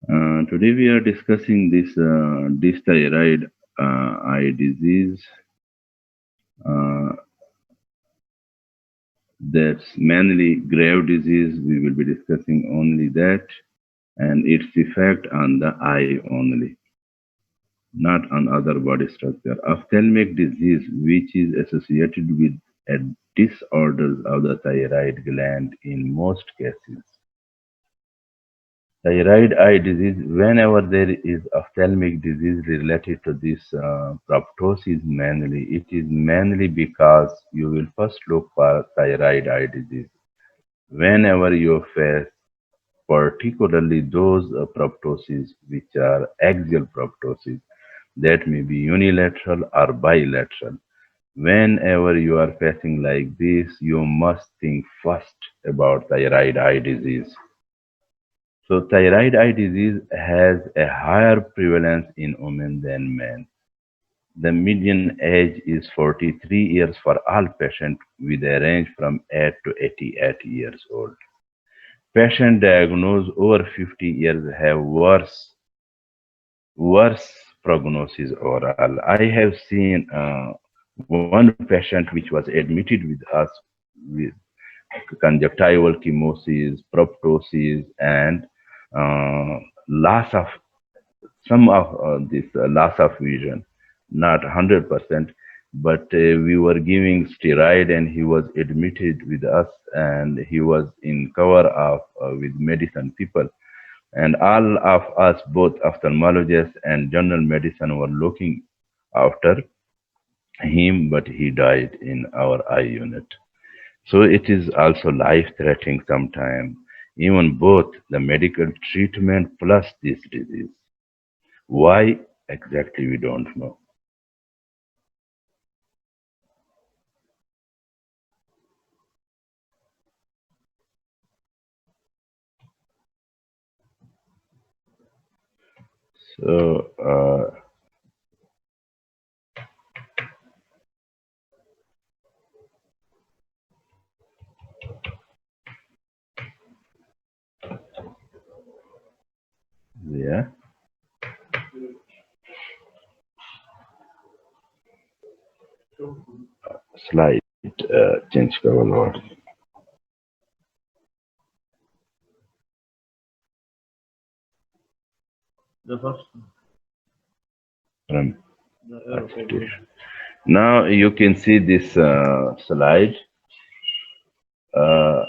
Today we are discussing this dysthyroid eye disease. Uh, that's mainly grave disease. We will be discussing only that and its effect on the eye only, not on other body structure. Ophthalmic disease, which is associated with a disorders of the thyroid gland in most cases. Thyroid eye disease, whenever there is ophthalmic disease related to this proptosis mainly, it is mainly because you will first look for thyroid eye disease. Whenever you face particularly those proptoses which are axial proptosis, that may be unilateral or bilateral. Whenever you are facing like this, you must think first about thyroid eye disease. So thyroid eye disease has a higher prevalence in women than men. The median age is 43 years for all patients with a range from 8 to 88 years old. Patients diagnosed over 50 years have worse prognosis overall. I have seen one patient which was admitted with us with conjunctival chemosis, proptosis, and uh, loss of some of this loss of vision, not 100%, but we were giving steroid and he was admitted with us and he was in cover of with medicine people. And all of us, both ophthalmologists and general medicine, were looking after him, but he died in our eye unit. So it is also life-threatening sometimes, even both the medical treatment plus this disease. Why exactly we don't know. So yeah, slide change cover word. Um, Now you can see this slide. Uh,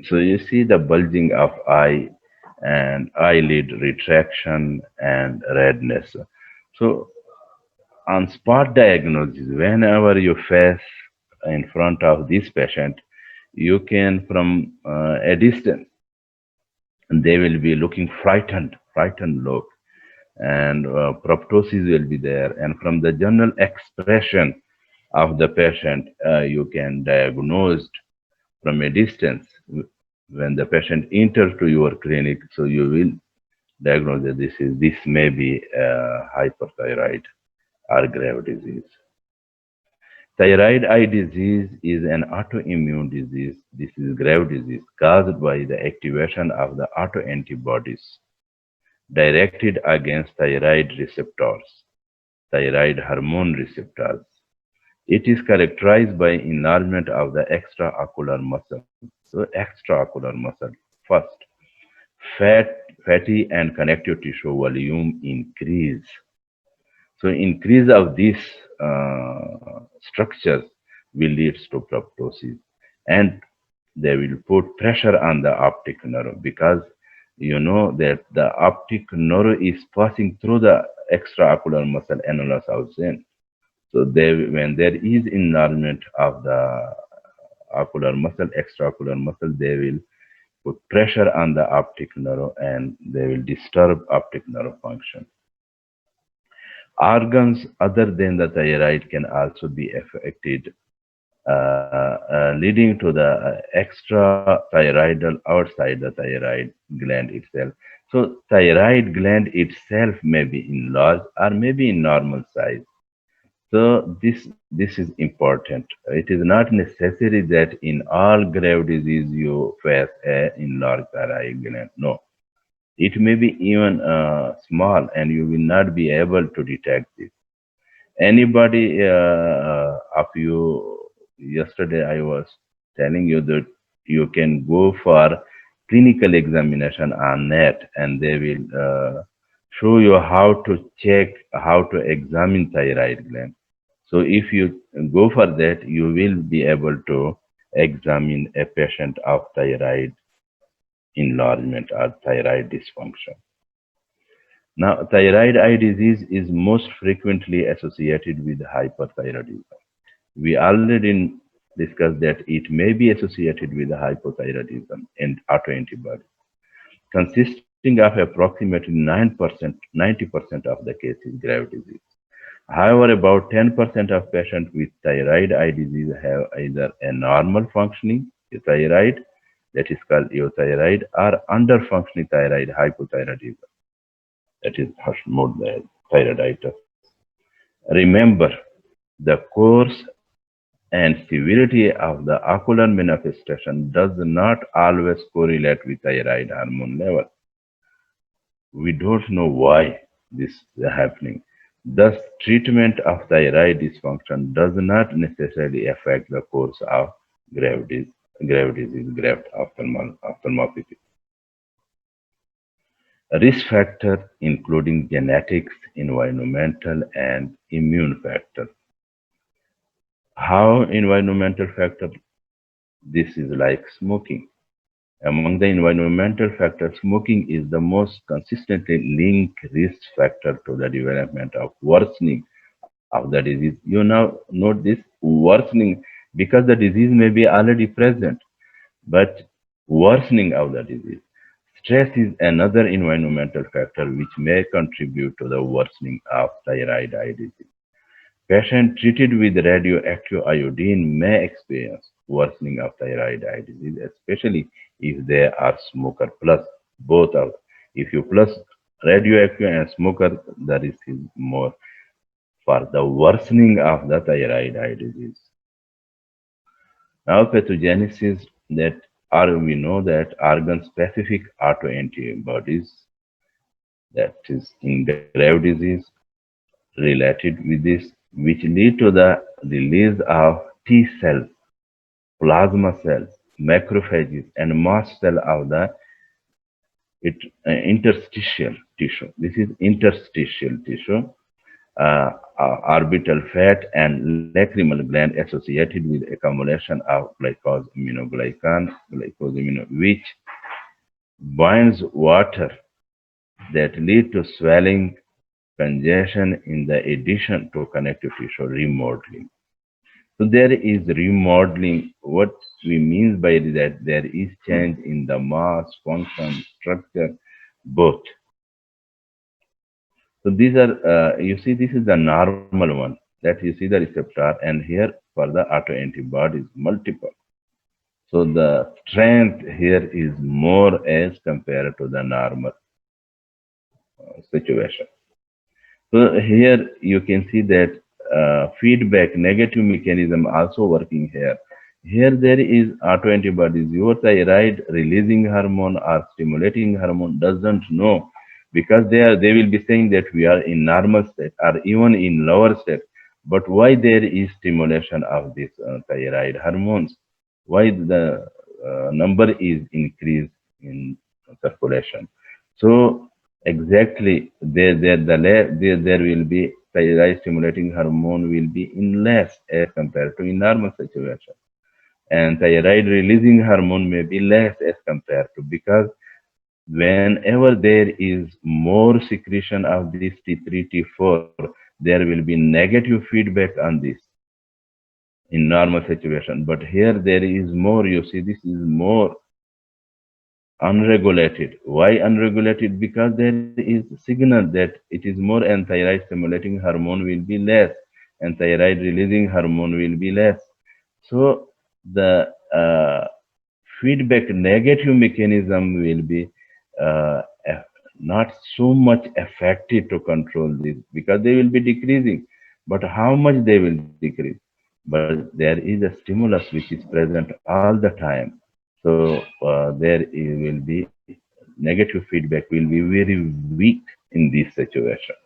so you see the bulging of eye and eyelid retraction and redness. So on spot diagnosis, whenever you face in front of this patient, you can from a distance, they will be looking frightened look, and proptosis will be there. And from the general expression of the patient, you can diagnose from a distance when the patient enters to your clinic. So you will diagnose that this may be hyperthyroid or grave disease. Thyroid eye disease is an autoimmune disease. This is grave disease caused by the activation of the autoantibodies directed against thyroid receptors, thyroid hormone receptors. It is characterized by enlargement of the extraocular muscle. So extraocular muscle first, fatty and connective tissue volume increase. So increase of these structures will lead to proptosis, and they will put pressure on the optic nerve because you know that the optic nerve is passing through the extraocular muscle annulus ausens. So they, when there is enlargement of the ocular muscle, extraocular muscle, they will put pressure on the optic nerve and they will disturb optic nerve function. Organs other than the thyroid can also be affected, leading to the extra-thyroidal outside the thyroid gland itself. So thyroid gland itself may be enlarged or maybe in normal size. So this is important. It is not necessary that in all grave disease you face a enlarged thyroid gland. No, It may be even small, and you will not be able to detect this. Anybody of you, yesterday I was telling you that you can go for clinical examination on net, and they will show you how to check, how to examine thyroid gland. So if you go for that, you will be able to examine a patient of thyroid enlargement or thyroid dysfunction. Now, thyroid eye disease is most frequently associated with hyperthyroidism. We already discussed that it may be associated with hypothyroidism and autoantibody, consisting of approximately 90% of the cases grave disease. However, about 10% of patients with thyroid eye disease have either a normal functioning thyroid, that is called euthyroid, or under-functioning thyroid hypothyroidism, that is Hashimoto's thyroiditis. Remember, the course and severity of the ocular manifestation does not always correlate with thyroid hormone level. We don't know why this is happening. Thus, treatment of thyroid dysfunction does not necessarily affect the course of grave disease, grave ophthalmopathy. Risk factors including genetics, environmental, and immune factors. How environmental factor? This is like smoking. Among the environmental factors, smoking is the most consistently linked risk factor to the development of worsening of the disease. You now note this worsening because the disease may be already present, but worsening of the disease. Stress is another environmental factor which may contribute to the worsening of thyroid eye disease. Patients treated with radioactive iodine may experience worsening of thyroid eye disease, especially if they are smoker plus both of. If you plus radioactive and smoker, the risk is more for the worsening of the thyroid eye disease. Now, pathogenesis that are we know that organ-specific autoantibodies, that is in grave disease related with this, which lead to the release of T cells, plasma cells, macrophages, and mast cell of the interstitial tissue. This is interstitial tissue, orbital fat, and lacrimal gland associated with accumulation of glycosamino, which binds water that lead to swelling, congestion in the addition to connective tissue remodeling. So there is remodeling. What we mean by that, there is change in the mass, function, structure, both. So these are, you see, this is the normal one that you see the receptor, and here for the autoantibodies multiple. So the strength here is more as compared to the normal situation. So here you can see that feedback negative mechanism also working here. Here there is autoantibodies. Your thyroid releasing hormone or stimulating hormone doesn't know, because they will be saying that we are in normal state or even in lower state. But why there is stimulation of these thyroid hormones? Why the number is increased in circulation? So exactly, there will be thyroid stimulating hormone will be in less as compared to in normal situation, and thyroid releasing hormone may be less as compared to, because whenever there is more secretion of this T3 T4, there will be negative feedback on this in normal situation. But here there is more. You see, this is more unregulated. Why unregulated? Because there is signal that it is more, and thyroid stimulating hormone will be less, and thyroid releasing hormone will be less. So the feedback negative mechanism will be uh, not so much effective to control this, because they will be decreasing. But how much they will decrease? But there is a stimulus which is present all the time. So there will be negative feedback will be very weak in this situation.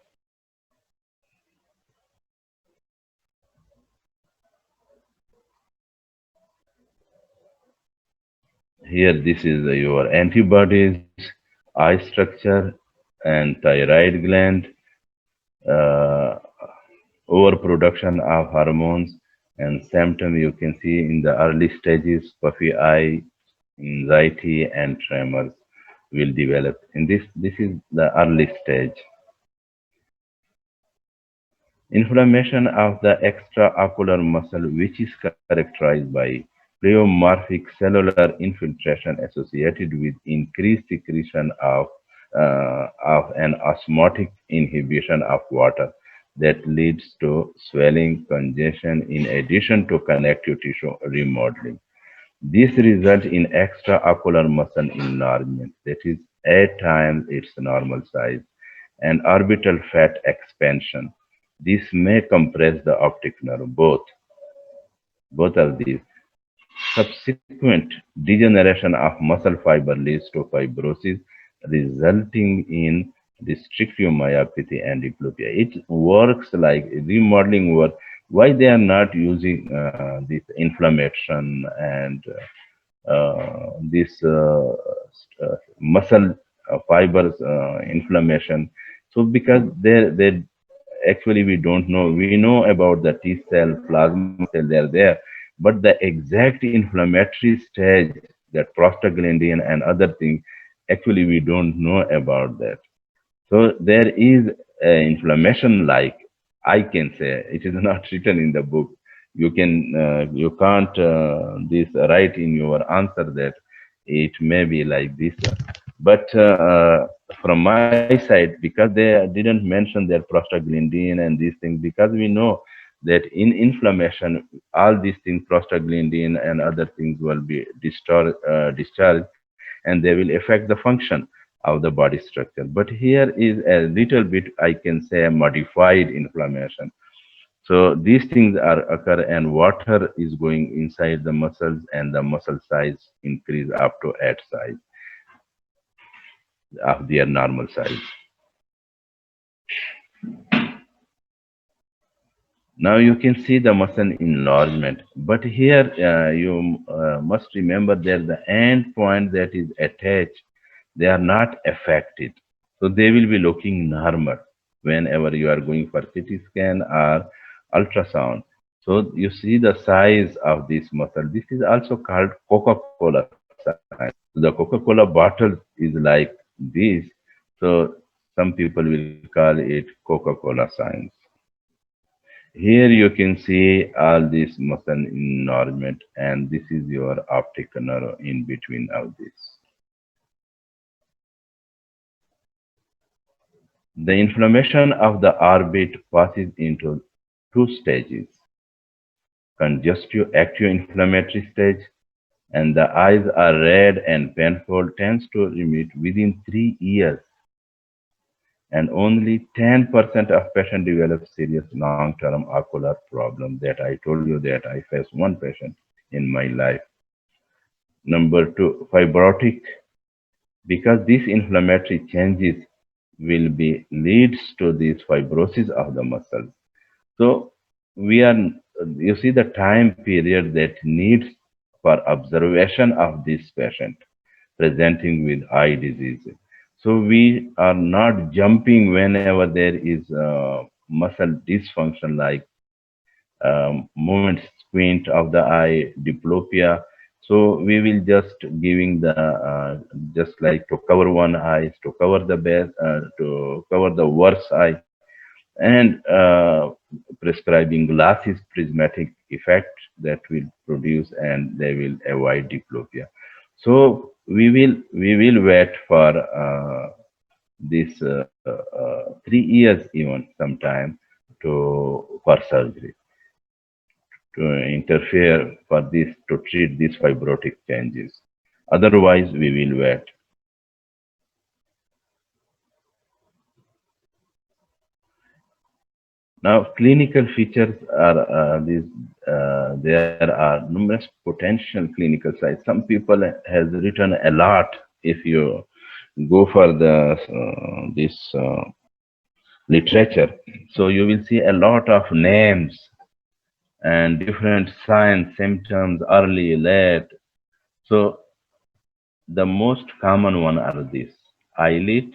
Here, this is your antibodies, eye structure, and thyroid gland, uh, overproduction of hormones, and symptom you can see in the early stages, puffy eye, anxiety, and tremors will develop. In this is the early stage. Inflammation of the extraocular muscle, which is characterized by pleomorphic cellular infiltration associated with increased secretion of an osmotic inhibition of water that leads to swelling, congestion, in addition to connective tissue remodeling. This results in extraocular muscle enlargement, that is, 8 times its normal size, and orbital fat expansion. This may compress the optic nerve. Both of these. Subsequent degeneration of muscle fiber leads to fibrosis, resulting in restrictive myopathy and diplopia. It works like remodeling work. Why they are not using this inflammation and this muscle fibers inflammation? So because they actually we don't know. We know about the T cell, plasma cell, they are there, but the exact inflammatory stage, that prostaglandin and other things, actually we don't know about that. So there is inflammation, like I can say, it is not written in the book. You can't this write in your answer that it may be like this. But from my side, because they didn't mention their prostaglandin and these things, because we know that in inflammation, all these things, prostaglandin and other things will be discharged, and they will affect the function of the body structure. But here is a little bit, I can say, modified inflammation. So these things are occur, and water is going inside the muscles, and the muscle size increase up to 8 size of their normal size. Now you can see the muscle enlargement, but here you must remember that the end point that is attached, they are not affected. So they will be looking normal whenever you are going for CT scan or ultrasound. So you see the size of this muscle. This is also called Coca-Cola size. The Coca-Cola bottle is like this. So some people will call it Coca-Cola signs. Here you can see all this muscle enlargement, and this is your optic nerve in between of this. The inflammation of the orbit passes into two stages: congestive active inflammatory stage, and the eyes are red and painful, tends to remit within 3 years, and only 10% of patients develop serious long-term ocular problem. That I told you that I faced one patient in my life. Number two, fibrotic, because these inflammatory changes will be leads to this fibrosis of the muscles. So we are, you see the time period that needs for observation of this patient presenting with eye disease. So we are not jumping whenever there is muscle dysfunction, like movement squint of the eye, diplopia. So we will just giving the just like to cover one eye, to cover the best, to cover the worst eye, and prescribing glasses prismatic effect that will produce, and they will avoid diplopia. So we will wait for this 3 years even sometime to for surgery to interfere for this to treat these fibrotic changes. Otherwise, we will wait. Now, clinical features are these. There are numerous potential clinical sites. Some people has written a lot. If you go for the this literature, so you will see a lot of names and different signs, symptoms, early, late. So the most common one are these: eyelid,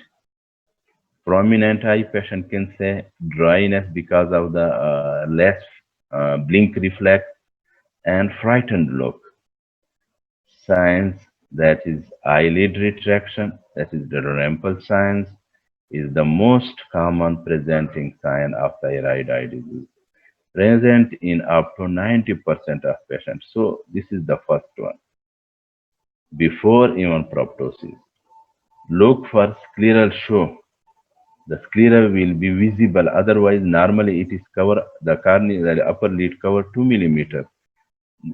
prominent eye, patient can say, dryness because of the less blink reflex, and frightened look. Signs, that is eyelid retraction, that is the Rempel signs, is the most common presenting sign of thyroid eye disease, present in up to 90% of patients. So this is the first one, before even proptosis. Look for scleral show. The sclera will be visible, otherwise normally it is cover the cornea, the upper lid cover 2 millimeter,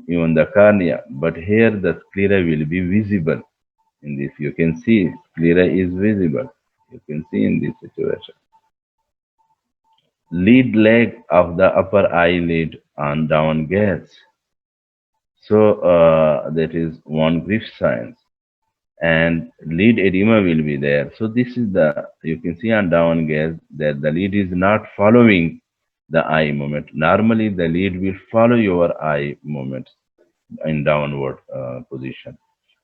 even the cornea, but here the sclera will be visible. In this you can see sclera is visible. You can see in this situation. Lead leg of the upper eyelid on down gaze. So that is one grief sign, and lead edema will be there. So this is the, you can see on down gaze that the lead is not following the eye movement. Normally the lead will follow your eye movements in downward position.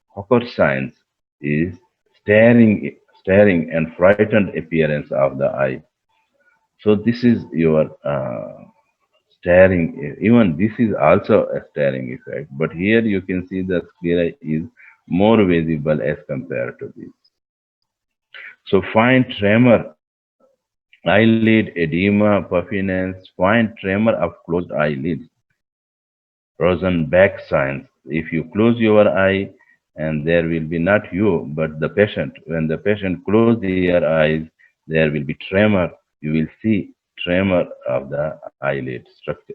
Hawker signs is staring and frightened appearance of the eye. So this is your staring. Even this is also a staring effect, but here you can see the sclera is more visible as compared to this. So fine tremor, eyelid edema, puffiness, fine tremor of closed eyelids, frozen back signs. If you close your eye, and there will be not you, but the patient. When the patient close their eyes, there will be tremor. You will see tremor of the eyelid structure.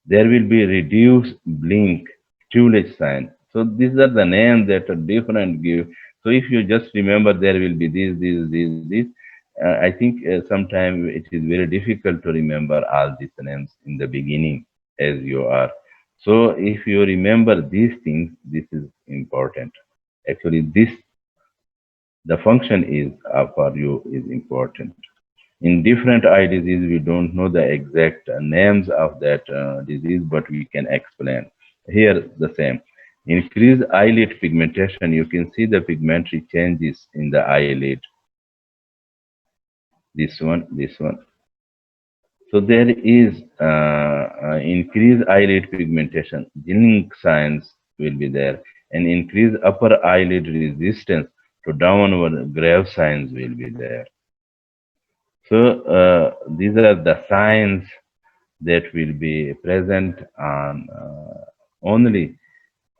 There will be reduced blink, Tulich sign. So these are the names that are different give. So if you just remember there will be this, I think sometimes it is very difficult to remember all these names in the beginning as you are. So if you remember these things, this is important. Actually, this the function is for you is important. In different eye disease, we don't know the exact names of that disease, but we can explain. Here, the same. Increased eyelid pigmentation, you can see the pigmentary changes in the eyelid. This one, this one. So there is increased eyelid pigmentation. Zinc signs will be there, and increased upper eyelid resistance to downward grave signs will be there. So these are the signs that will be present on only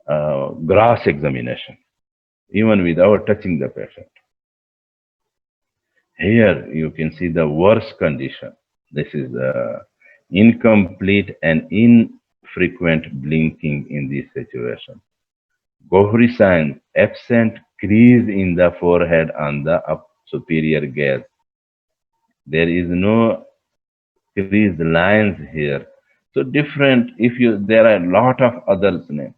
gross examination, even without touching the patient. Here you can see the worst condition. This is incomplete and infrequent blinking in this situation. Gohri sign, absent crease in the forehead on the up superior gaze. There is no crease lines here. So different, if you, there are a lot of others names.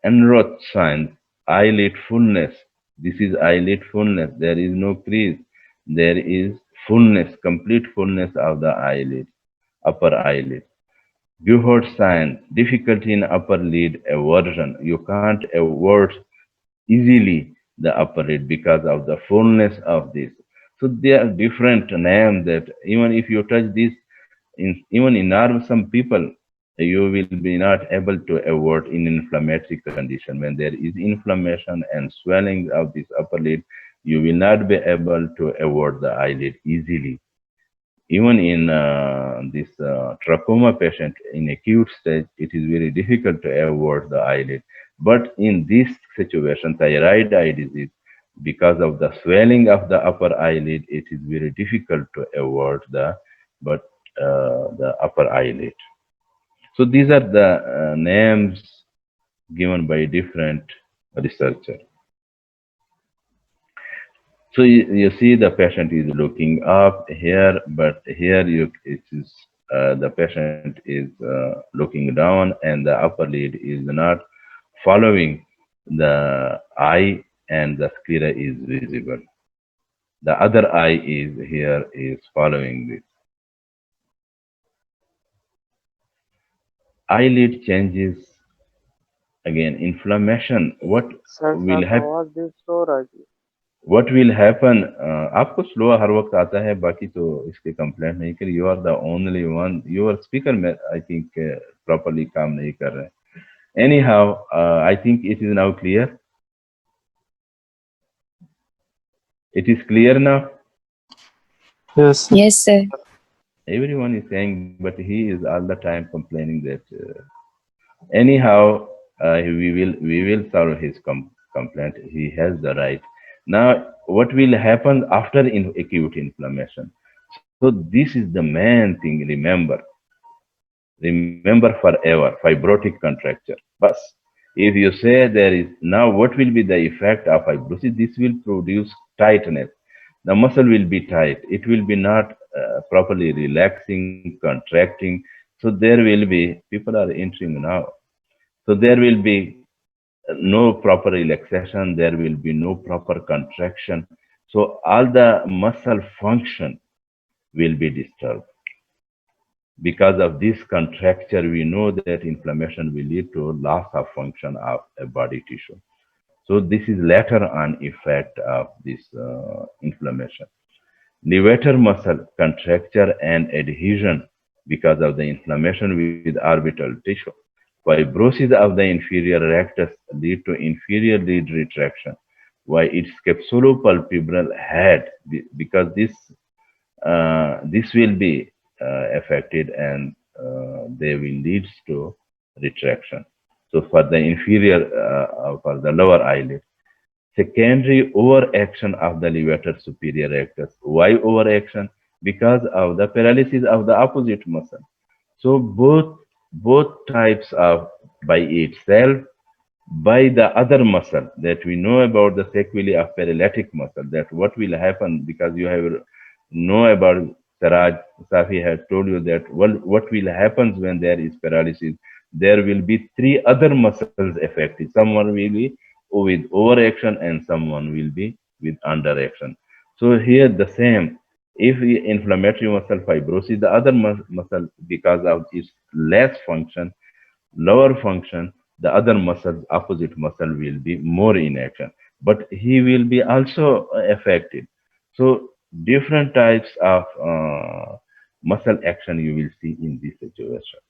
Enroth signs, eyelid fullness. This is eyelid fullness. There is no crease. There is fullness, complete fullness of the eyelid, upper eyelid. Buhard sign, difficulty in upper lid aversion. You can't avert easily the upper lid because of the fullness of this. So there are different names that even if you touch this, even in some people, you will be not able to avoid in inflammatory condition. When there is inflammation and swelling of this upper lid, you will not be able to avoid the eyelid easily. Even in this trachoma patient in acute stage, it is very difficult to avoid the eyelid. But in this situation, thyroid eye disease, because of the swelling of the upper eyelid, it is very difficult to avoid but the upper eyelid. So these are the names given by different researchers. So you see the patient is looking up here, but here it is the patient is looking down, and the upper lid is not following the eye and the sclera is visible. The other eye is here is following this. Eyelid changes again. Inflammation. Sir Will साहब happen? आवाज भी slow रहा जी. What will happen? आपको slow हर वक्त आता है, बाकी तो इसके कंप्लेंट नहीं करी. You are the only one. Your speaker में आई थिंक प्रॉपरली काम नहीं कर रहे. Anyhow, I think it is now clear. It is clear now. Yes, sir. Yes, sir. Everyone is saying, but he is all the time complaining that. Anyhow, we will solve his complaint. He has the right. Now, what will happen after acute inflammation? So this is the main thing. Remember forever, fibrotic contracture. But if you say there is now, what will be the effect of fibrosis? This will produce tightness. The muscle will be tight. It will be not properly relaxing, contracting. So there will be, people are entering now. So there will be no proper relaxation. There will be no proper contraction. So all the muscle function will be disturbed. Because of this contracture, we know that inflammation will lead to loss of function of a body tissue. So this is later on effect of this inflammation. Levator muscle contracture and adhesion because of the inflammation with orbital tissue. Fibrosis of the inferior rectus lead to inferior lead retraction, why its capsulopalpebral head, because this will be affected, and they will lead to retraction. So for the inferior, for the lower eyelid. Secondary overaction of the levator superior rectus. Why overaction? Because of the paralysis of the opposite muscle. So both types of by itself, by the other muscle that we know about the sequelae of paralytic muscle, that what will happen, because you have know about Saraj Safi has told you that what will happen when there is paralysis, there will be three other muscles affected. Someone will be with overaction and someone will be with underaction. So here the same. If inflammatory muscle fibrosis, the other muscle, because of its less function, lower function, the other muscle, opposite muscle will be more in action, but he will be also affected. So different types of muscle action you will see in this situation.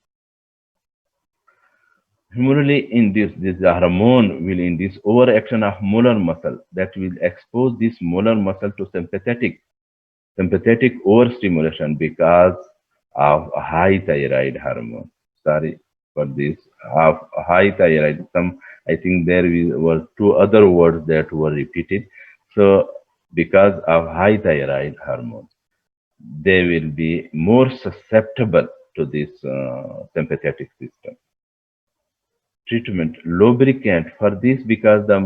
Similarly, in this hormone will induce overaction of molar muscle that will expose this molar muscle to sympathetic overstimulation because of high thyroid hormone. Sorry for this, of high thyroid. I think there were two other words that were repeated. So because of high thyroid hormone, they will be more susceptible to this sympathetic system. Treatment lubricant for this, because the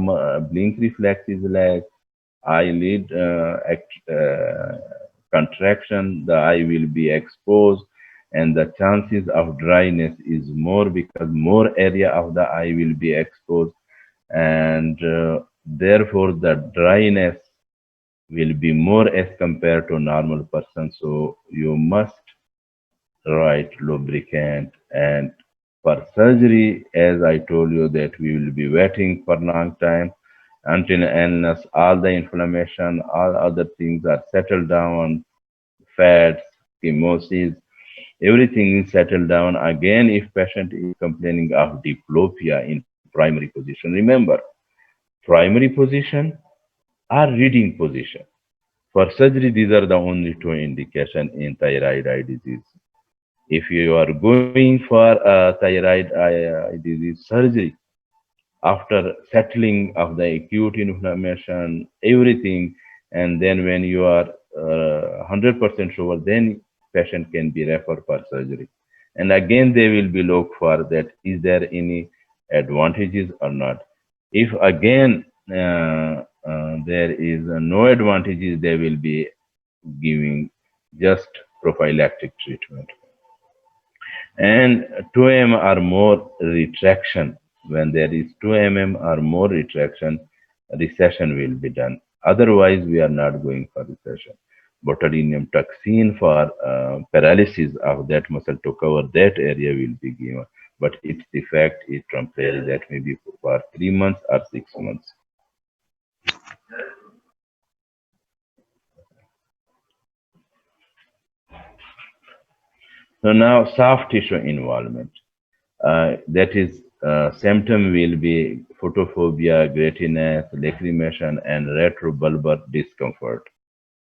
blink reflex is like eyelid contraction, the eye will be exposed, and the chances of dryness is more because more area of the eye will be exposed, and therefore the dryness will be more as compared to normal person. So you must write lubricant. And for surgery, as I told you, that we will be waiting for long time until illness, all the inflammation, all other things are settled down, fats, chemosis, everything is settled down. Again, if patient is complaining of diplopia in primary position, remember, primary position or reading position. For surgery, these are the only two indications in thyroid eye disease. If you are going for a thyroid eye disease surgery, after settling of the acute inflammation, everything, and then when you are 100% sure, then patient can be referred for surgery. And again, they will be look for that is there any advantages or not. If again there is no advantages, they will be giving just prophylactic treatment. And 2 mm or more retraction, when there is 2 mm or more retraction, recession will be done. Otherwise, we are not going for recession. Botulinum toxin for paralysis of that muscle to cover that area will be given, but its effect is temporary. That may be for 3 months or 6 months. So now soft tissue involvement. That is, symptom will be photophobia, grattiness, lacrimation, and retrobulbar discomfort.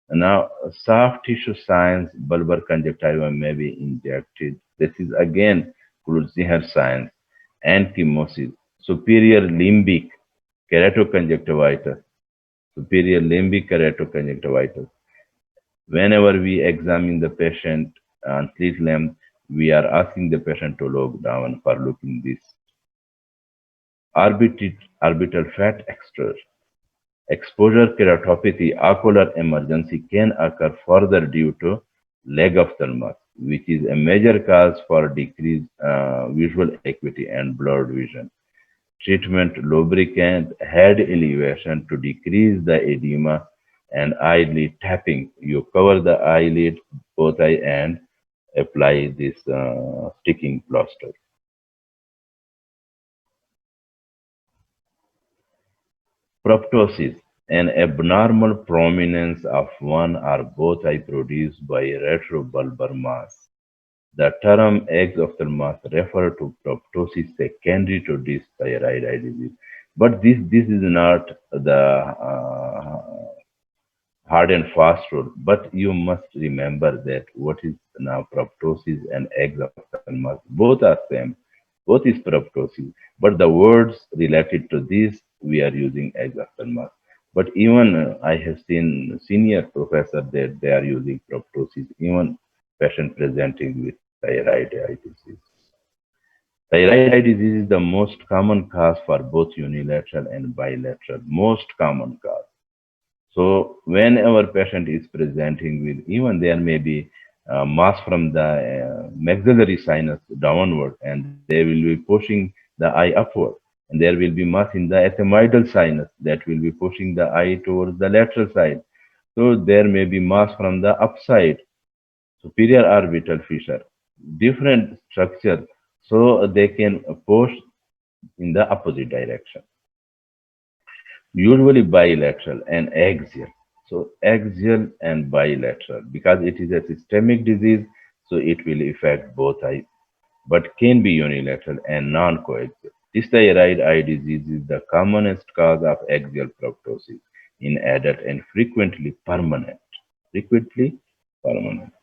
Now, soft tissue signs, bulbar conjunctiva may be injected. This is again Kreuzer signs, enchymosis, superior limbic keratoconjunctivitis, superior limbic keratoconjunctivitis. Whenever we examine the patient on slit lamp, we are asking the patient to look down for looking this. Orbital fat extrusion. Exposure keratopathy, ocular emergency can occur further due to leg ophthalmos, which is a major cause for decreased visual acuity and blurred vision. Treatment lubricant head elevation to decrease the edema and eyelid tapping. You cover the eyelid, both eye, and apply this sticking plaster. Proptosis, an abnormal prominence of one or both eye produced by retrobulbar mass. The term exophthalmos refers to proptosis secondary to this thyroid eye disease. But this is not the hard and fast rule. But you must remember that what is now proptosis and exophthalmos, both are same. Both is proptosis. But the words related to this, we are using exophthalmos. But even I have seen senior professor that they are using proptosis, even patient presenting with thyroid eye disease. Thyroid eye disease is the most common cause for both unilateral and bilateral, most common cause. So when our patient is presenting with, even there may be mass from the maxillary sinus downward, and they will be pushing the eye upward. And there will be mass in the ethmoidal sinus that will be pushing the eye towards the lateral side. So there may be mass from the upside, superior orbital fissure, different structure, so they can push in the opposite direction. Usually bilateral and axial. So axial and bilateral because it is a systemic disease, so it will affect both eyes, but can be unilateral and non-coaxial. This thyroid eye disease is the commonest cause of axial proptosis in adult and frequently permanent. Frequently permanent.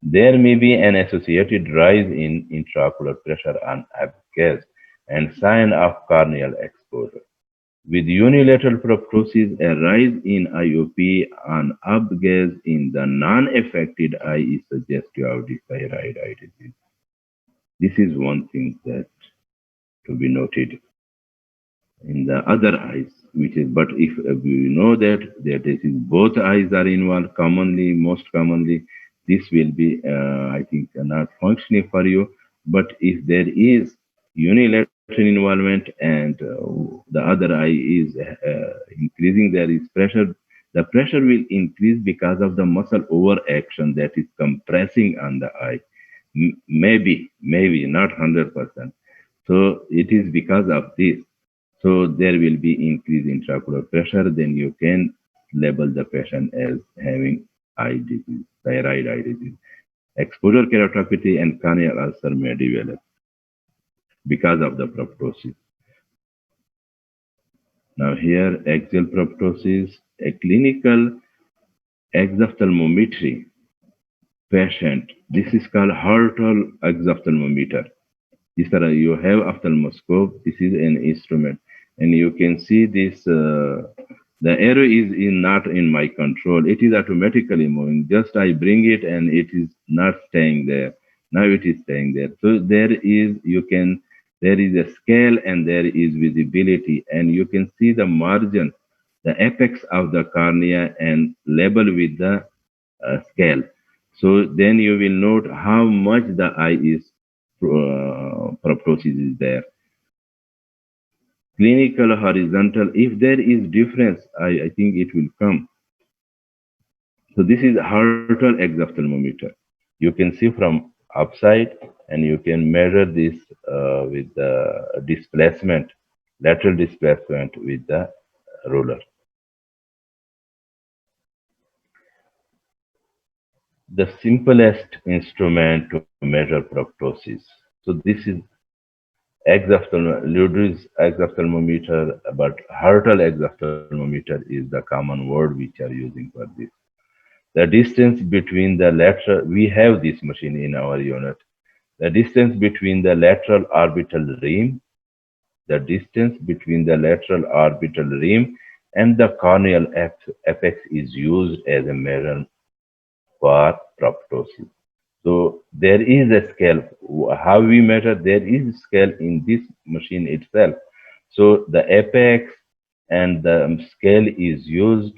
There may be an associated rise in intraocular pressure on abscess and sign of corneal exposure. With unilateral proptosis, a rise in IOP on up-gaze in the non-affected eye is suggestive of the thyroid eye disease. This is one thing that to be noted in the other eyes, which is, but if we know that this is both eyes are involved commonly, most commonly, this will be, I think, not functioning for you. But if there is unilateral involvement and the other eye is increasing, there is pressure. The pressure will increase because of the muscle overaction that is compressing on the eye. Maybe not 100%. So it is because of this. So there will be increase in intraocular pressure, then you can label the patient as having eye disease, thyroid eye disease. Exposure keratopathy and corneal ulcer may develop because of the proptosis. Now here, axial proptosis, a clinical exophthalmometry patient. This is called Hartle exophthalmometer. These are you have ophthalmoscope. This is an instrument, and you can see this. The arrow is not in my control. It is automatically moving. Just I bring it, and it is not staying there. Now it is staying there. So there is there is a scale and there is visibility, and you can see the margin, the apex of the cornea, and label with the scale. So then you will note how much the eye is proptosis is there. clinical horizontal. If there is difference, I think it will come. So this is Hartle exophthalmometer. You can see from upside, and you can measure this with the displacement, lateral displacement with the ruler. The simplest instrument to measure proptosis. So this is Ludwig's exophthalmometer, but Hartle exophthalmometer is the common word which are using for this. The distance between the lateral, we have this machine in our unit. The distance between the lateral orbital rim, the distance between the lateral orbital rim and the corneal apex is used as a measure for proptosis. So there is a scale. How we measure? There is a scale in this machine itself. So the apex and the scale is used,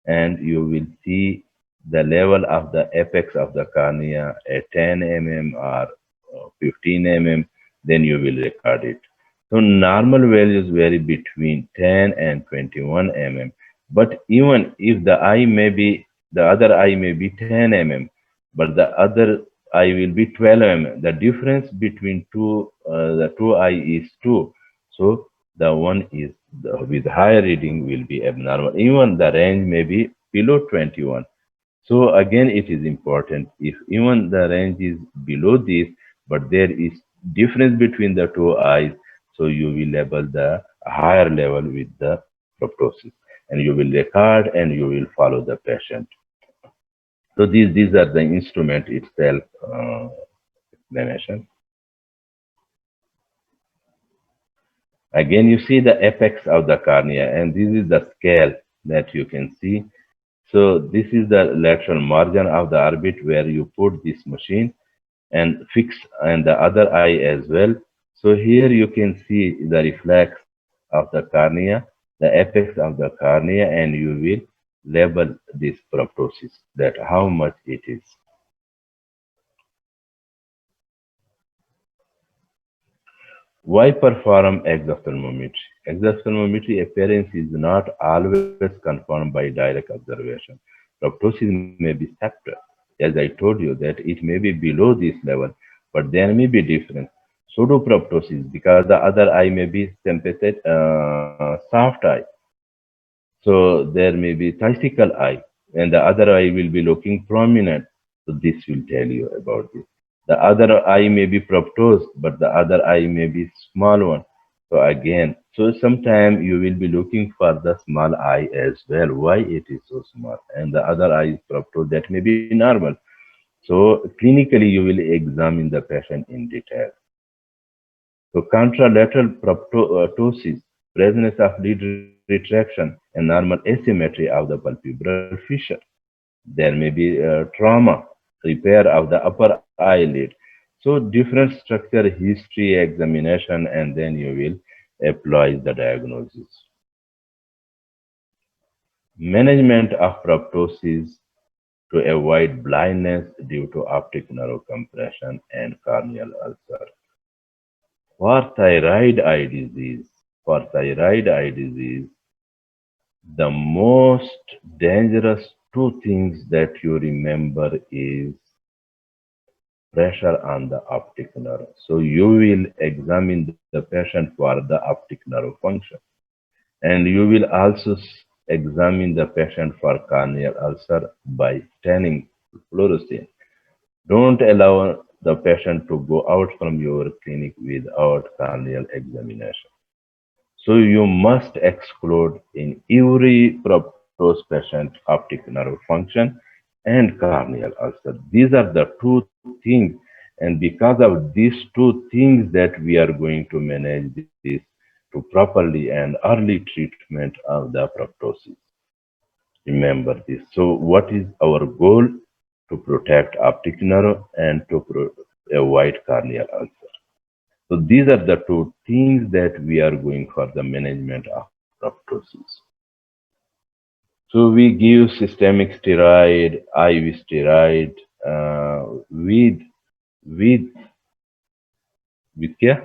and you will see the level of the apex of the cornea at 10 mm or 15 mm, then you will record it. So normal values vary between 10 and 21 mm. But even if the other eye may be 10 mm, but the other eye will be 12 mm. The difference between the two eye is 2. So the one is with higher reading will be abnormal. Even the range may be below 21. So again, it is important if even the range is below this, but there is difference between the two eyes, so you will label the higher level with the proptosis, and you will record and you will follow the patient. So these are the instrument itself explanation. Again, you see the apex of the cornea, and this is the scale that you can see. So this is the lateral margin of the orbit where you put this machine and fix and the other eye as well. So here you can see the reflex of the cornea, the apex of the cornea, and you will label this proptosis, that how much it is. Why perform exophthalmometry? Exophthalmometry appearance is not always confirmed by direct observation. Proptosis may be subtle. As I told you that it may be below this level, but there may be difference. Pseudoproptosis, because the other eye may be sympathetic, soft eye. So there may be thysical eye, and the other eye will be looking prominent. So this will tell you about this. The other eye may be proptosed, but the other eye may be small one. So again, so sometime you will be looking for the small eye as well. Why it is so small? And the other eye is proptosed, that may be normal. So clinically you will examine the patient in detail. So contralateral proptosis, presence of lid retraction, and normal asymmetry of the palpebral fissure. There may be trauma, repair of the upper eyelid. So different structure history examination, and then you will apply the diagnosis. Management of proptosis to avoid blindness due to optic nerve compression and corneal ulcer. For thyroid eye disease, the most dangerous two things that you remember is pressure on the optic nerve. So you will examine the patient for the optic nerve function, and you will also examine the patient for corneal ulcer by staining fluorescein. Don't allow the patient to go out from your clinic without corneal examination. So you must exclude in every propose patient optic nerve function and corneal ulcer. These are the two things, and because of these two things that we are going to manage this to properly and early treatment of the proptosis. Remember this. So what is our goal? To protect optic nerve and to avoid corneal ulcer. So these are the two things that we are going for the management of proptosis. So we give systemic steroid, IV steroid with with क्या?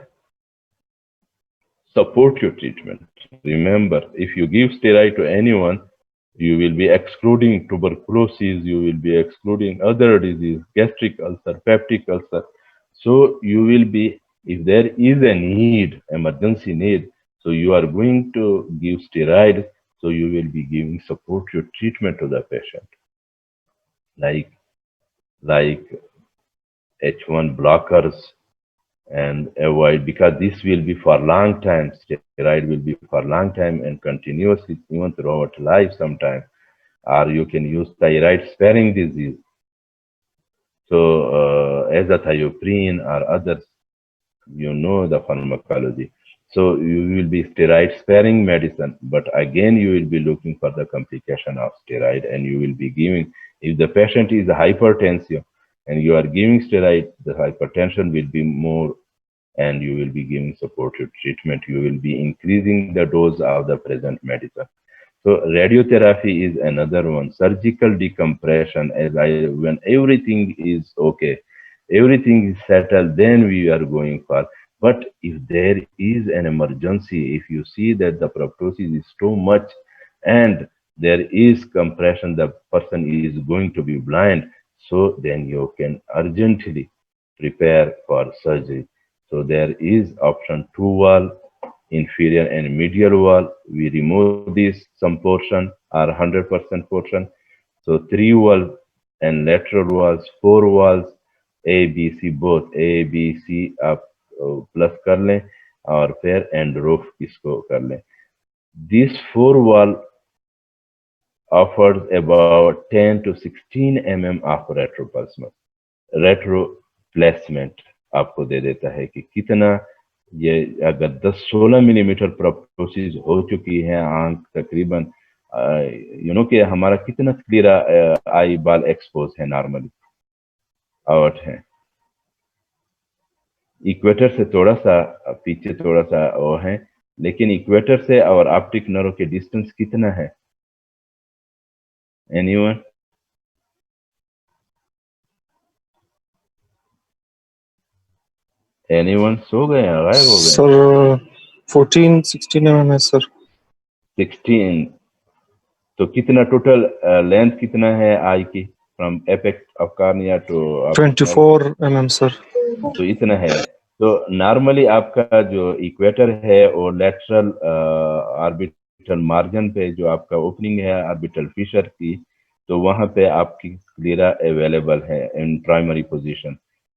support your treatment. Remember, if you give steroid to anyone, you will be excluding tuberculosis, you will be excluding other disease, gastric ulcer, peptic ulcer. So you will be, if there is a need, emergency need, so you are going to give steroid, so you will be giving support your treatment to the patient, like like H1 blockers, and avoid, because this will be for long time. Steroid will be for long time and continuously, even throughout life sometime. Or you can use thyroid sparing disease, so azathioprine or others, you know the pharmacology. So you will be steroid sparing medicine, but again you will be looking for the complication of steroid, and you will be giving, if the patient is hypertensive and you are giving steroid, the hypertension will be more, and you will be giving supportive treatment. You will be increasing the dose of the present medicine. So radiotherapy is another one. Surgical decompression, as I, when everything is okay, everything is settled, then we are going for. But if there is an emergency, if you see that the proptosis is too much and there is compression, the person is going to be blind, so then you can urgently prepare for surgery. So there is option two wall, inferior and medial wall. We remove this some portion or 100% portion. So three wall and lateral walls, four walls, A, B, C both, A, B, C आप plus कर लें और फिर and roof इसको कर लें. This four wall offers about 10 to 16 mm of retroplasma. Retro placement आपको दे देता है कि कितना, ये अगर 10-16 मिलीमीटर प्रोप्टोसिस हो चुकी है आंख तकरीबन, कि हमारा कितना क्लियर आई बाल एक्सपोज है, नॉर्मली आउट है. इक्वेटर से थोड़ा सा पीछे, थोड़ा सा वो है, लेकिन इक्वेटर से और ऑप्टिक नर्व के डिस्टेंस कितना है? एनीवन? एनीवन सो गए, गायब हो गए? सर 14-16 mm है सर. 16. तो कितना टोटल लेंथ कितना है आई की, from apex of cornea to 24 mm sir. तो इतना है. तो नॉर्मली आपका जो इक्वेटर है वो लेटरल ऑर्बिटल मार्जिन पे जो आपका ओपनिंग है ऑर्बिटल फिशर की, तो वहां पे आपकी क्लीरा अवेलेबल है इन प्राइमरी पोजीशन.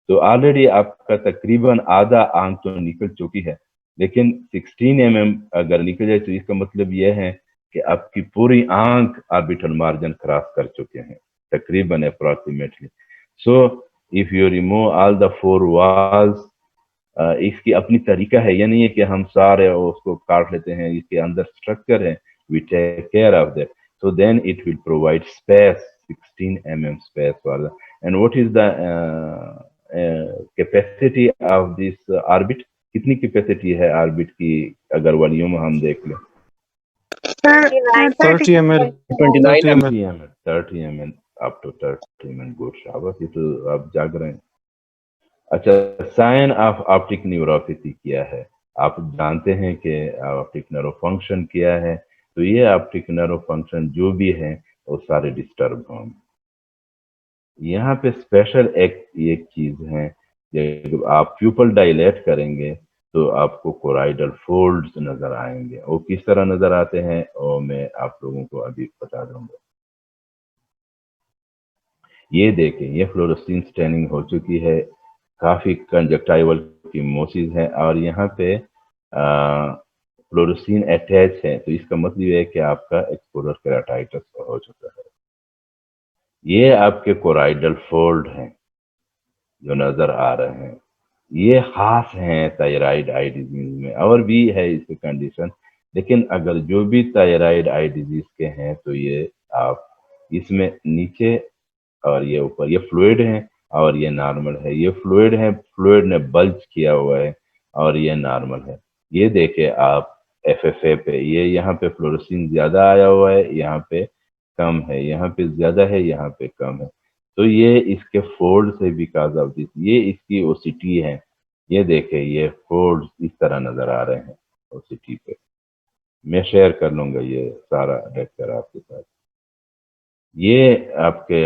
तो ऑलरेडी आपका तकरीबन आधा आंख तो निकल चुकी है, लेकिन 16 mm अगर निकल जाए तो इसका मतलब यह है कि आपकी पूरी आंख ऑर्बिटल मार्जिन क्रॉस कर चुके हैं तकरीबन approximately. So if you remove all the four walls, इसकी अपनी तरीका है, ये नहीं है कि हम सारे उसको काट लेते हैं, इसके अंदर स्ट्रक्चर है, we take care of that. So then it will provide space, 16 mm space for that. And what is the capacity of this orbit? कितनी कैपेसिटी है ऑर्बिट की अगर वॉल्यूम हम देख लें? 30 ml. 29 ml. 30 ml up to 30 ml. Good, शाबाश, ये तो आप जाग रहे हैं. अच्छा, साइन ऑफ ऑप्टिक न्यूरोपैथी क्या है? आप जानते हैं कि ऑप्टिक नर्व फंक्शन क्या है. तो ये ऑप्टिक नर्व फंक्शन जो भी है वो सारे डिस्टर्ब होंगे. यहाँ पे स्पेशल एक चीज है, जब आप प्यूपल डायलेट करेंगे तो आपको कोराइडल फोल्ड्स नजर आएंगे. वो किस तरह नजर आते हैं और मैं आप लोगों को अभी बता दूंगा. ये देखें, ये फ्लोरोसेंस स्टेनिंग हो चुकी है, काफी कंजक्टाइवल की मोसिस है और यहाँ पे फ्लोरोसिन अटैच है, तो इसका मतलब ये है कि आपका एक्सपोजर केराटाइटिस हो चुका है. ये आपके कोराइडल फोल्ड हैं जो नजर आ रहे हैं, ये खास हैं थायराइड आई डिजीज में. और भी है इसकी कंडीशन, लेकिन अगर जो भी थायराइड आई डिजीज के हैं तो ये आप इसमें नीचे और ये ऊपर, ये फ्लूइड है और ये नॉर्मल है. ये फ्लूइड है, फ्लूइड ने बल्ज किया हुआ है और ये नॉर्मल है. ये देखे आप एफएफए पे, ये यहाँ पे फ्लोरोसिन ज्यादा आया हुआ है, यहाँ पे कम है, यहाँ पे ज्यादा है, यहाँ पे कम है. तो ये इसके फोल्ड से बिकॉज ऑफ दिस, ये इसकी ओसिटी है. ये देखे, ये फोल्ड इस तरह नजर आ रहे हैं. OCT पे। मैं शेयर कर लूंगा ये सारा लेक्चर आपके साथ। ये आपके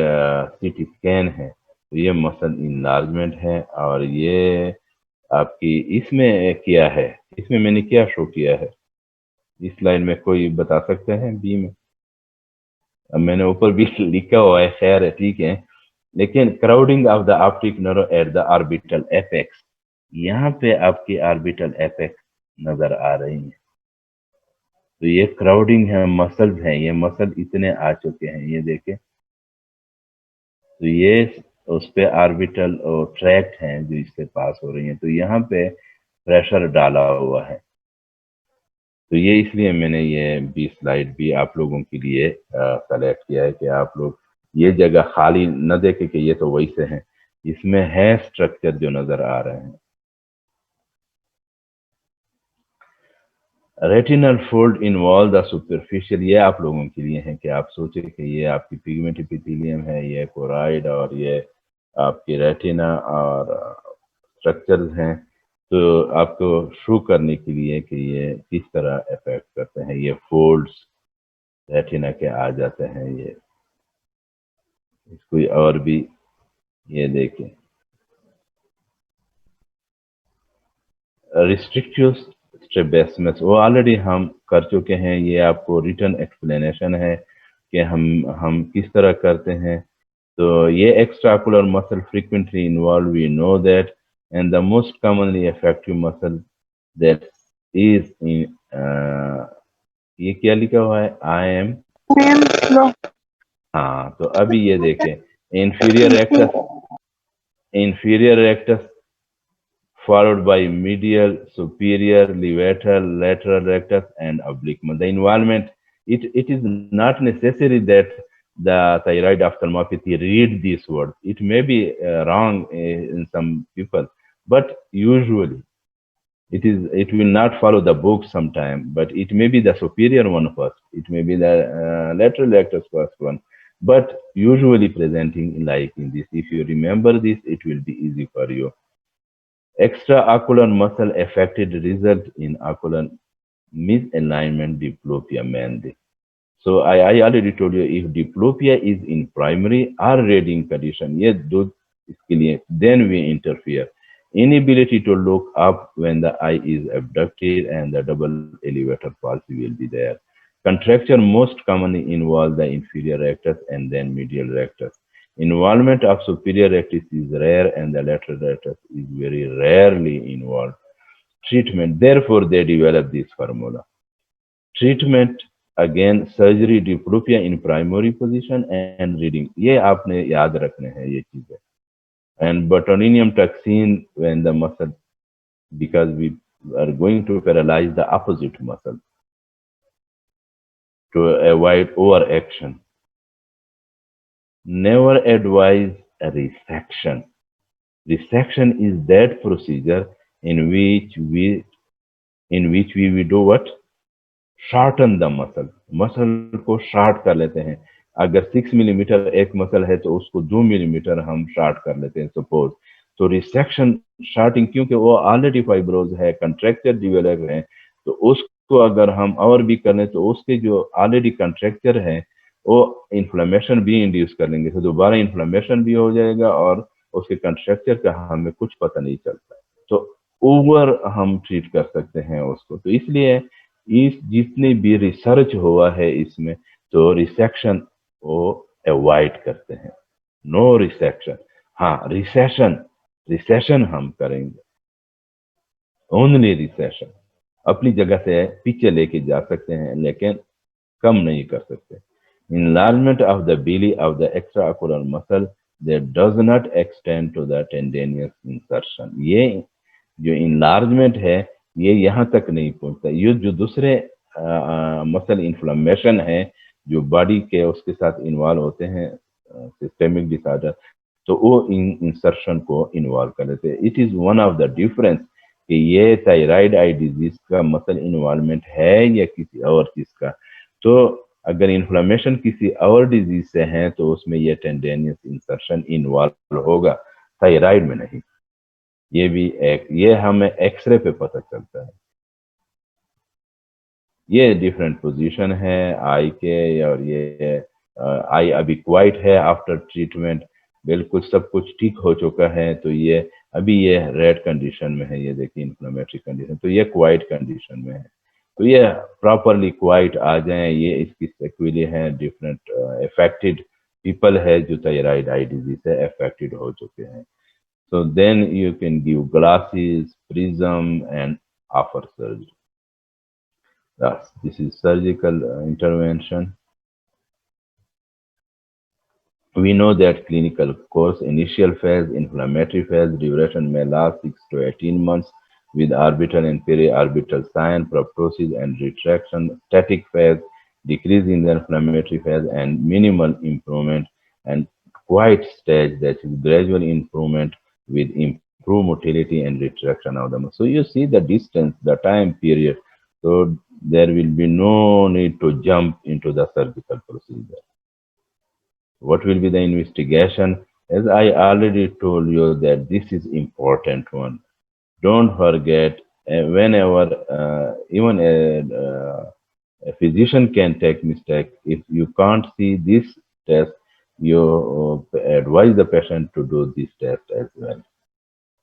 CT स्कैन है, तो ये मसल इनलार्जमेंट है, और ये आपकी इसमें क्या है, इसमें मैंने क्या शो किया है इस लाइन में, कोई बता सकते हैं बी में? अब मैंने ऊपर भी लिखा हुआ है, खैर है, ठीक है, लेकिन crowding of the optic nerve at the orbital apex, यहाँ पे आपकी ऑर्बिटल एपेक्स नजर आ रही है। तो ये क्राउडिंग है, मसल्स हैं, ये मसल इतने आ चुके हैं, ये देखें। तो ये उस पे ऑर्बिटल ट्रैक्ट हैं जो इससे पास हो रही हैं, तो यहाँ पे प्रेशर डाला हुआ है। तो ये इसलिए मैंने ये 20 स्लाइड भी आप लोगों के लिए सेलेक्ट किया है कि आप लोग ये जगह खाली न देखें कि ये तो वैसे हैं, इसमें है स्ट्रक्चर जो नजर आ रहे हैं। Retinal fold involve the superficial, ये आप लोगों के लिए है कि आप सोचे कि ये आपकी पिगमेंट एपिथेलियम है, ये कोराइड, और ये आपकी रेटिना और स्ट्रक्चर्स हैं। तो आपको शो करने के लिए कि ये किस तरह इफेक्ट करते हैं, ये फोल्ड्स रेटिना के आ जाते हैं। ये इसको और भी ये देखें, रिस्ट्रिक्टिव स्ट्रैबिस्मस वो ऑलरेडी हम कर चुके हैं, ये आपको रिटर्न एक्सप्लेनेशन है कि हम किस तरह करते हैं। तो ये एक्स्ट्राकुलर muscle frequently involved, we know that, and the most commonly effective muscle that is in ये क्या लिखा हुआ है, I am, हाँ, तो अभी ये देखें, inferior rectus followed by medial, superior, levator, lateral rectus, and oblique. The involvement, it is not necessary that the thyroid ophthalmopathy read these words. It may be wrong in some people, but usually it will not follow the book sometime, but it may be the superior one first, it may be the lateral rectus first one, but usually presenting like in this. If you remember this, it will be easy for you. Extraocular muscle affected result in ocular misalignment diplopia mainly. So I already told you, if diplopia is in primary or reading condition, ये दो इसके लिए, then we interfere. Inability to look up when the eye is abducted, and the double elevator palsy will be there. Contracture most commonly involve the inferior rectus and then medial rectus. Involvement of superior rectus is rare, and the lateral rectus is very rarely involved. Treatment, therefore they develop this formula. Treatment, again surgery, diplopia in primary position and reading, ये आपने याद रखने हैं ये चीजें, and botulinum toxin when the muscle, because we are going to paralyze the opposite muscle to avoid overaction. Never advise a resection. Resection is that procedure in which we do what? Shorten the muscle. Muscle को short कर लेते हैं। अगर 6 millimetre एक muscle है तो उसको 2 millimetre हम शॉर्ट कर लेते हैं सपोज। तो रिसेक्शन शॉर्टिंग, क्योंकि वो ऑलरेडी फाइब्रोज है, कंट्रैक्चर डेवलप है, तो उसको अगर हम और भी कर लें तो उसके जो ऑलरेडी कंट्रैक्चर है वो इन्फ्लेमेशन भी इंड्यूस कर लेंगे, तो दोबारा इन्फ्लेमेशन भी हो जाएगा और उसके कंट्रैक्चर का हमें कुछ पता नहीं चलता। तो ओवर हम ट्रीट कर सकते हैं उसको। तो इसलिए इस जितने भी रिसर्च हुआ है इसमें, तो रिसेक्शन वो अवॉइड करते हैं, नो रिसेक्शन। हाँ, रिसेशन हम करेंगे, ओनली रिसेशन। अपनी जगह से पीछे लेके जा सकते हैं लेकिन कम नहीं कर सकते। Enlargement of the belly of the extraocular muscle that does not extend to the tendinous insertion, ये जो enlargement है ये यहाँ तक नहीं पहुंचता। ये जो दूसरे मसल इन्फ्लेमेशन है जो बॉडी के उसके साथ इन्वॉल्व होते हैं, सिस्टेमिक डिसऑर्डर, तो वो इंसर्शन को इन्वॉल्व कर लेते हैं। It is one of the difference कि ये थायराइड आई डिजीज का मसल इन्वॉल्वमेंट है या किसी और चीज का। तो अगर इन्फ्लेमेशन किसी और डिजीज से है तो उसमें ये टेंडेनियस इंसर्शन इन्वॉल्व होगा, थायराइड में नहीं। ये भी एक, ये हमें एक्सरे पे पता चलता है। ये डिफरेंट पोजीशन है आई के, और ये आई अभी क्वाइट है आफ्टर ट्रीटमेंट, बिल्कुल सब कुछ ठीक हो चुका है, तो ये अभी ये रेड कंडीशन में है, ये देखिए इन्फ्लेमेटरी कंडीशन, तो ये क्वाइट कंडीशन में है। तो ये प्रॉपरली क्वाइट आ जाए, ये इसकी सेक्वेली है, डिफरेंट अफेक्टेड पीपल है जो थायराइड आई डिजीज से अफेक्टेड हो चुके हैं। So then you can give glasses, prism, and offer surgery. Thus, this is surgical intervention. We know that clinical course, initial phase, inflammatory phase, duration may last 6 to 18 months with orbital and periorbital sign, proptosis and retraction, static phase, decrease in the inflammatory phase, and minimal improvement, and quiet stage, that is gradual improvement with improved motility and retraction of the muscle. So you see the distance, the time period. So there will be no need to jump into the surgical procedure. What will be the investigation? As I already told you that this is important one. Don't forget, whenever even a physician can take mistake. If you can't see this test, you advise the patient to do this test as well.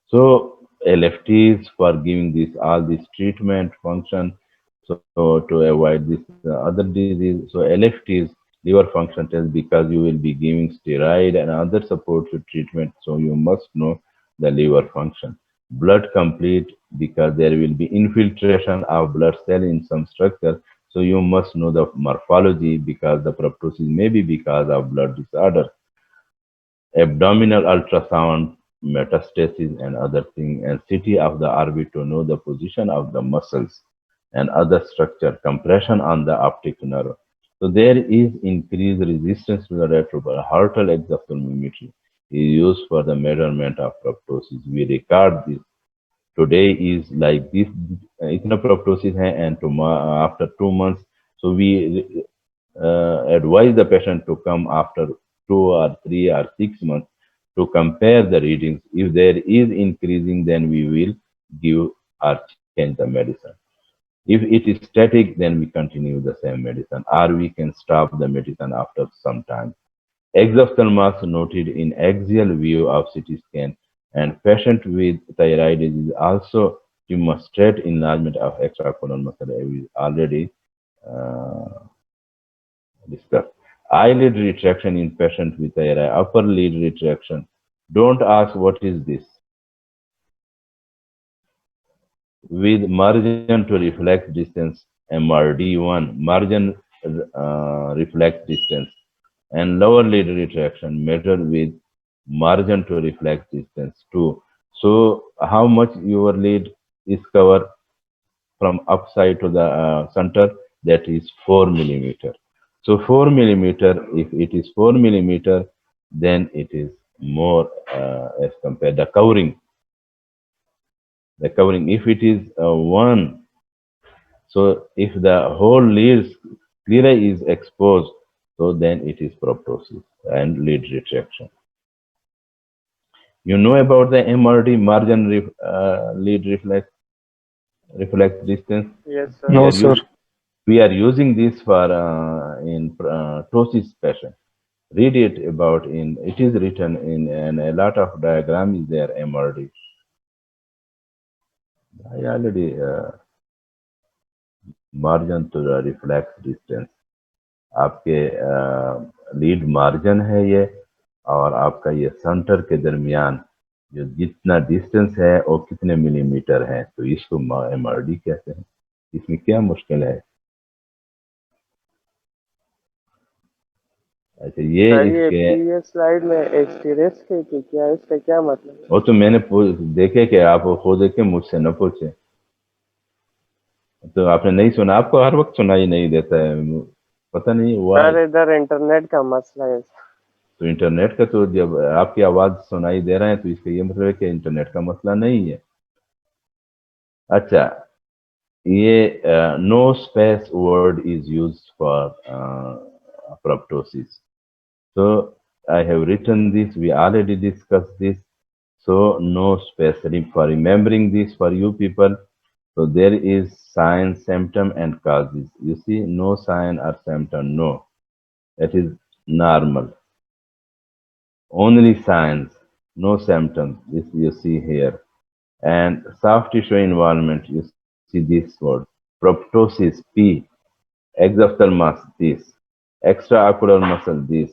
So LFTs for giving this all this treatment function, so to avoid this other disease. So LFTs, liver function test, because you will be giving steroid and other supportive treatment. So you must know the liver function. Blood complete, because there will be infiltration of blood cell in some structure. So you must know the morphology, because the proptosis may be because of blood disorder. Abdominal ultrasound, metastasis and other thing, and CT of the orbit to know the position of the muscles and other structure, compression on the optic nerve. So there is increased resistance to the retroparietal exophthalmometry is used for the measurement of proptosis. We record this. Today is like this, इतना proptosis है, and after 2 months, so we advise the patient to come after 2 or 3 or 6 months to compare the readings. If there is increasing, then we will give or change the medicine. If it is static, then we continue the same medicine, or we can stop the medicine after some time. Exophthalmos noted in axial view of CT scan, and patient with thyroid disease also demonstrate enlargement of extracorneal muscle, as we already uh, discussed. Eyelid retraction in patient with thyroid, upper lid retraction. Don't ask what is this. With margin to reflex distance, MRD1, margin reflex distance, and lower lid retraction measured with margin to reflex distance 2. So how much your lid is covered from upside to the center? That is 4 millimeter. So 4 millimeter, if it is 4 millimeter, then it is more as compared the covering. The covering, if it is 1, so if the whole lid clear is exposed, so then it is proptosis and lid retraction. You know about the MRD, margin lead reflex distance. Yes, We sir. No, are sir. using we are using this for in ptosis patient. Read it about in, it is written in, and a lot of diagram is there. MRD. I already margin to the reflex distance. आपके lid margin है ये, और आपका ये centre के दरमियान जो जितना डिस्टेंस है वो कितने मिलीमीटर है, तो इसको MRD कहते हैं। इसमें क्या मुश्किल है? अच्छा, ये सर ये इसके प्रीवियस स्लाइड में एक्सपीरियंस थी कि क्या, इसका क्या मतलब है? वो तो मैंने देखे कि आप खुद देखे, मुझसे न पूछे। तो आपने नहीं सुना? आपको हर वक्त सुनाई नहीं देता है, पता नहीं हुआ। सर इधर इंटरनेट का मसला है। तो इंटरनेट का, तो जब आपकी आवाज सुनाई दे रहा है तो इसका ये मतलब है कि इंटरनेट का मसला नहीं है। अच्छा, ये no space word is used for proptosis. So I have written this, we already discussed this. So no space for remembering this for you people. So there is sign, symptom, and causes. You see, no sign or symptom, no. It is normal. Only signs, no symptoms. This you see here. And soft tissue involvement, you see this word. Proptosis, P. Exophthalmos, this. Extraocular muscle, this.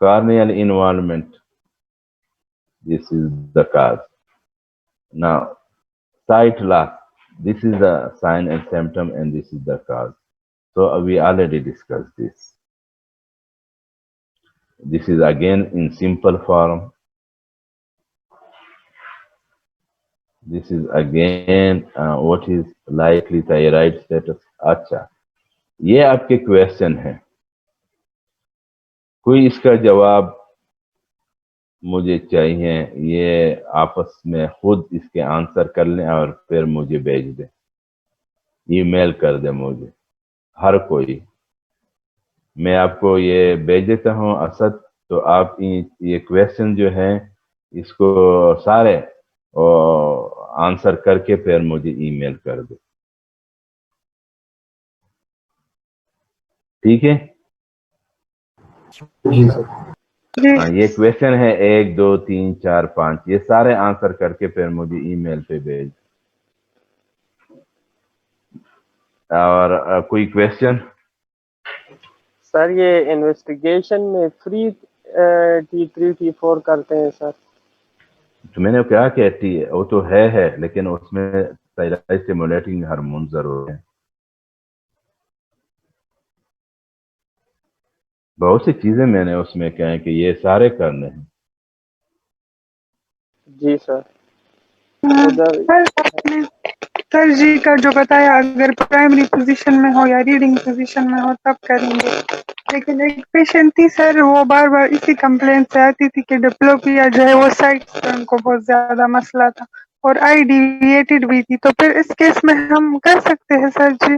Corneal involvement, this is the cause. Now, sight loss, this is the sign and symptom, and this is the cause. So we already discussed this. This is again in simple form. This is again what is likely thyroid status. अच्छा, ये आपके question है, कोई इसका जवाब मुझे चाहिए, ये आपस में खुद इसके आंसर कर लें और फिर मुझे भेज दें, ईमेल कर दें मुझे, हर कोई। मैं आपको ये भेज देता हूँ असद, तो आप ये क्वेश्चन जो है इसको सारे आंसर करके फिर मुझे ईमेल कर दो, ठीक है? जी सर। हाँ, ये क्वेश्चन है 1 2 3 4 5, ये सारे आंसर करके फिर मुझे ईमेल पे भेज। और कोई क्वेश्चन? सर ये इन्वेस्टिगेशन में फ्री T3 T4 करते हैं सर। तो मैंने क्या कहती है, वो तो है लेकिन उसमें थायराइड स्टिमुलेटिंग हार्मोन जरूर है। बहुत सी चीजें मैंने उसमें कहा कि ये सारे करने हैं। जी सर। सर आपने सर जी का जो बताया, अगर प्राइमरी पोजीशन में हो या रीडिंग पोजीशन में हो तब करेंगे, लेकिन एक पेशेंट थी सर, वो बार बार इसी कंप्लेंट से आती थी कि डिप्लोपिया जो है वो साइड से उनको बहुत ज्यादा मसला था और आई डिविएटेड भी थी, तो फिर इस केस में हम कर सकते हैं सर जी?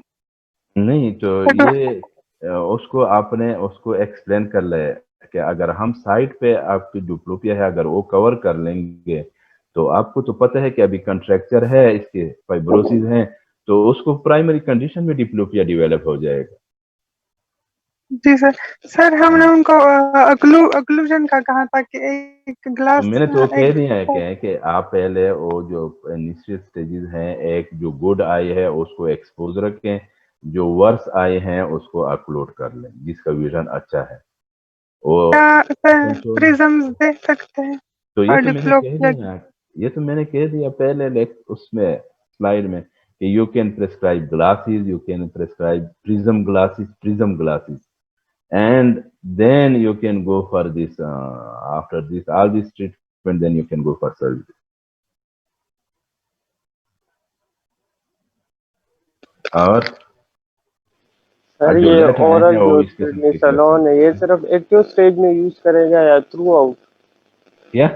नहीं तो ये उसको आपने उसको एक्सप्लेन कर ले कि अगर हम साइड पे आपकी डिप्लोपिया है, अगर वो कवर कर लेंगे, तो आपको तो पता है कि अभी कंट्रैक्चर है, इसके फाइब्रोसिस है, तो उसको प्राइमरी कंडीशन में डिप्लोपिया डेवलप हो जाएगा। जी सर। सर हमने उनको अक्लूजन का कहा था कि एक ग्लास मैंने तो कह दिया है कि आप पहले वो जो इनिशियल स्टेजेस हैं, एक जो गुड आई है उसको एक्सपोज रखें, जो वर्स आए हैं उसको अपलोड कर लें, जिसका विजन अच्छा है वो प्रिज्म्स दे सकते हैं। तो ये और तो मैंने कह डिप्लोपिया दिया, ये तो मैंने कह दिया पहले उसमें स्लाइड में कि you can prescribe glasses, you can prescribe prism glasses and then you can go for this after this all this treatment, then you can go for surgery. और सर जो ये लेट आए ओरल हैं वो जो इस किस्म के प्रेडनिसोलोन है, ये सिर्फ एक्टिव स्टेज में यूज करेगा या थ्रू आउट? क्या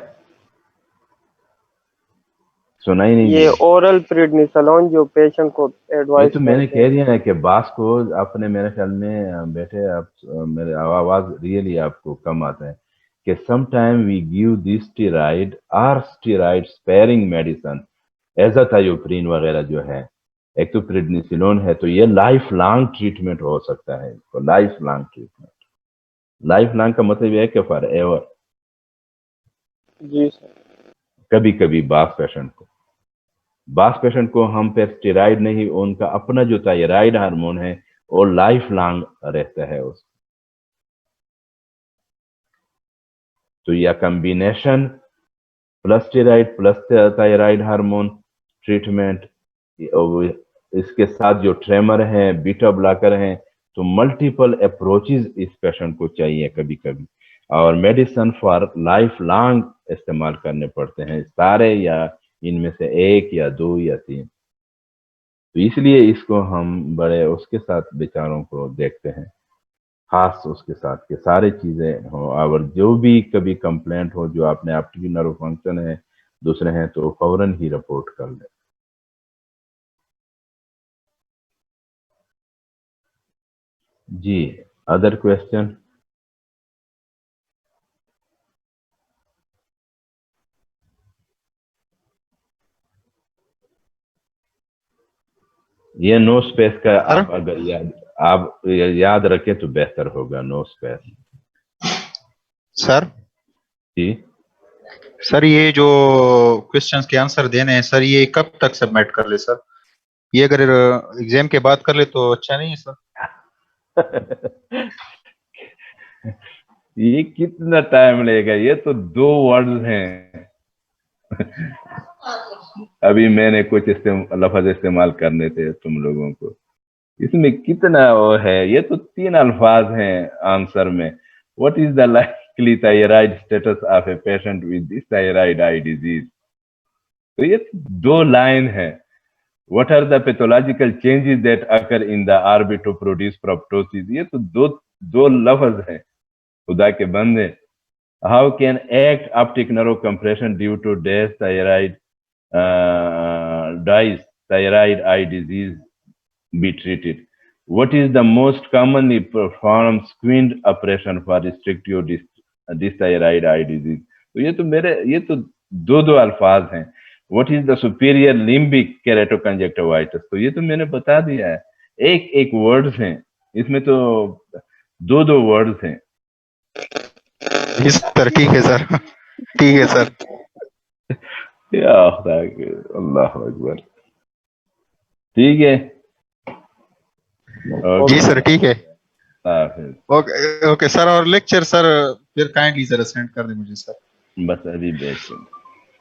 सुना ही नहीं ये दिया? ओरल प्रेडनिसोलोन जो पेशेंट को ये एडवाइस तो मैंने करते कह हैं। दिया है कि बास को अपने मेरे ख्याल में बैठे आप मेरे आवाज रियली आपको कम आता है कि sometime we give this steroid और स्टेरॉइड स्पेयरिंग मेडिसिन एजाथायोप्रिन वगैरह जो है, एक तो प्रेडनिसोलोन है, तो ये लाइफ लॉन्ग ट्रीटमेंट हो सकता है, इसको life long treatment. Life long का मतलब ये है कि फॉर एवर। Ji sir. कभी कभी बास पेशेंट को हम पे स्टेरॉइड नहीं, उनका अपना जो थायराइड हार्मोन है वो लाइफ लॉन्ग रहता है उसको, तो यह combination plus steroid plus thyroid hormone treatment, इसके साथ जो ट्रेमर हैं, बीटा ब्लॉकर हैं, तो मल्टीपल अप्रोचेस इस पेशेंट को चाहिए कभी कभी, और मेडिसिन फॉर लाइफ लॉन्ग इस्तेमाल करने पड़ते हैं सारे, या इनमें से एक या दो या तीन। तो इसलिए इसको हम बड़े उसके साथ बेचारों को देखते हैं, खास उसके साथ के सारे चीजें हो, और जो भी कभी कंप्लेंट हो, जो आपने आपकी नर्व फंक्शन है दूसरे हैं, तो फौरन ही रिपोर्ट कर ले। जी, अदर क्वेश्चन? ये नो स्पेस का सर? आप अगर आप याद रखें तो बेहतर होगा, नो स्पेस। सर जी सर ये जो क्वेश्चंस के आंसर देने हैं सर, ये कब तक सबमिट कर ले सर? ये अगर एग्जाम के बाद कर ले तो अच्छा नहीं है सर? ये कितना टाइम लेगा? ये तो 2 वर्ड्स हैं। अभी मैंने कुछ लफ्ज इस्तेमाल करने थे तुम लोगों को, इसमें कितना वो है? ये तो 3 अल्फाज हैं आंसर में। What is the likely thyroid status of a patient with this thyroid eye disease? तो ये 2 लाइन है। What are the pathological changes that occur in the orbit to produce proptosis? ये तो दो लफ्ज हैं। खुदा के बंदे, how can act optic nerve compression due to death thyroid dice thyroid eye disease be treated? What is the most commonly performed squint operation for restrictive dysthyroid eye disease? तो ये तो दो अल्फाज हैं। What is the superior limbic keratoconjunctivitis? तो ये तो मैंने बता दिया है। एक वर्ड्स हैं इसमें, तो दो वर्ड्स हैं। जी सर, ठीक है सर, ठीक है सर। या खुदा के, अल्लाह अकबर। ठीक है, जी सर, ठीक है। हाफिज। ओके ओके सर, और लेक्चर सर फिर काइंडली जरा सेंड कर दे मुझे सर। बस अभी भेज।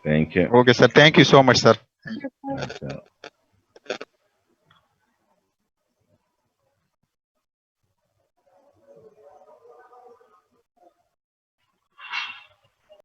Thank you. Okay sir, thank you so much sir. अच्छा।